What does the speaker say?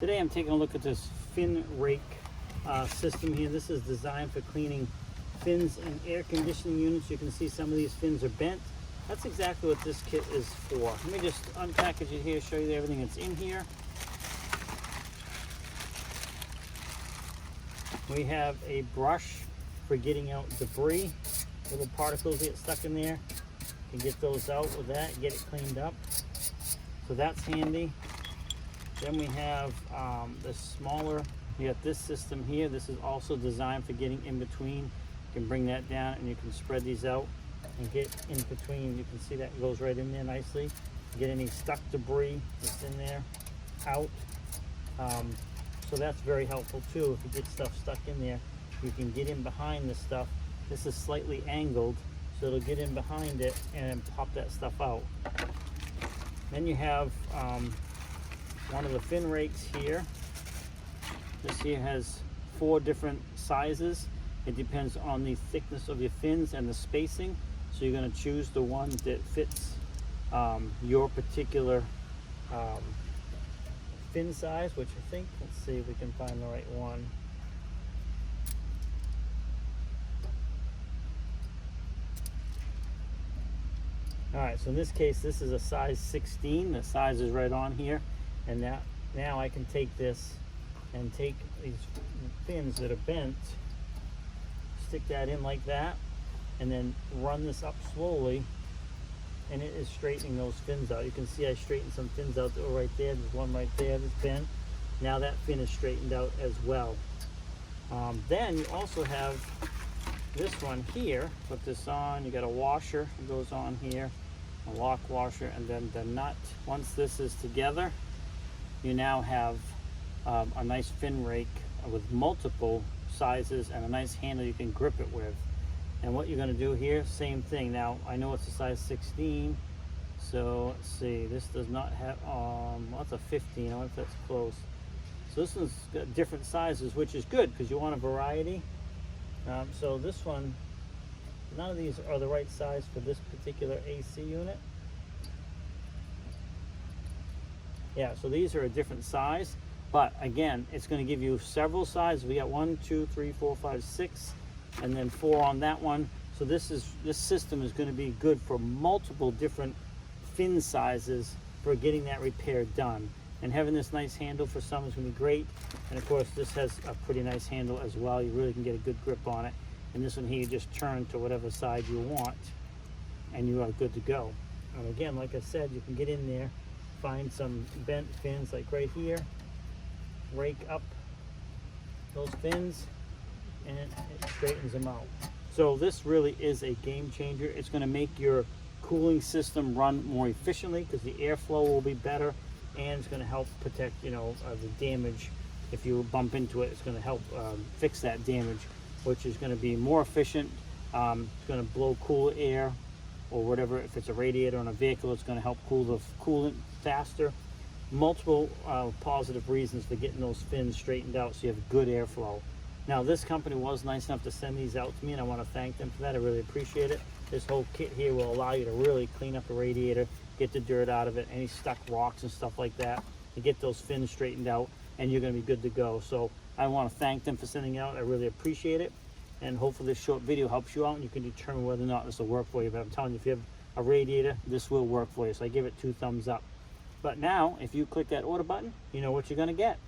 Today I'm taking a look at this fin rake system here. This is designed for cleaning fins in air conditioning units. You can see some of these fins are bent. That's exactly what this kit is for. Let me just unpackage it here, show you everything that's in here. We have a brush for getting out debris. Little particles get stuck in there. You can get those out with that, get it cleaned up. So that's handy. Then we have the smaller, you got this system here. This is also designed for getting in between. You can bring that down and you can spread these out and get in between. You can see that goes right in there nicely. Get any stuck debris that's in there out. So that's very helpful too. If you get stuff stuck in there, you can get in behind this stuff. This is slightly angled, so it'll get in behind it and pop that stuff out. Then you have one of the fin rakes here. This here has 4 different sizes. It depends on the thickness of your fins and the spacing. So you're going to choose the one that fits your particular fin size, which I think, let's see if we can find the right one. Alright, so in this case, this is a size 16. The size is right on here. And now I can take this and take these fins that are bent, stick that in like that, and then run this up slowly, and it is straightening those fins out. You can see I straightened some fins out that were right there. There's one right there that's bent. Now that fin is straightened out as well. Then you also have this one here. Put this on. You got a washer that goes on here, a lock washer, and then the nut. Once this is together, you now have a nice fin rake with multiple sizes and a nice handle you can grip it with. And what you're going to do here, same thing. Now I know it's a size 16, so let's see, this does not have well, it's a 15. I wonder if that's close. So this one's got different sizes, which is good because you want a variety. So this one, none of these are the right size for this particular AC unit. Yeah, so these are a different size, but again, it's going to give you several sizes. We got 1, 2, 3, 4, 5, 6, and then 4 on that one. So this system is going to be good for multiple different fin sizes for getting that repair done. And having this nice handle for some is going to be great. And of course, this has a pretty nice handle as well. You really can get a good grip on it. And this one here, you just turn to whatever side you want, and you are good to go. And again, like I said, you can get in there, find some bent fins like right here, rake up those fins, and it straightens them out. So this really is a game changer. It's going to make your cooling system run more efficiently because the airflow will be better, and it's going to help protect, you know, the damage. If you bump into it, it's going to help fix that damage, which is going to be more efficient. It's going to blow cool air or whatever. If it's a radiator on a vehicle, it's going to help cool the coolant faster. Multiple positive reasons for getting those fins straightened out so you have good airflow. Now this company was nice enough to send these out to me, and I want to thank them for that. I really appreciate it. This whole kit here will allow you to really clean up the radiator, get the dirt out of it, any stuck rocks and stuff like that, to get those fins straightened out, and you're going to be good to go. So I want to thank them for sending it out. I really appreciate it, and hopefully this short video helps you out and you can determine whether or not this will work for you. But I'm telling you, if you have a radiator, this will work for you. So I give it 2 thumbs up. But now, if you click that order button, you know what you're going to get.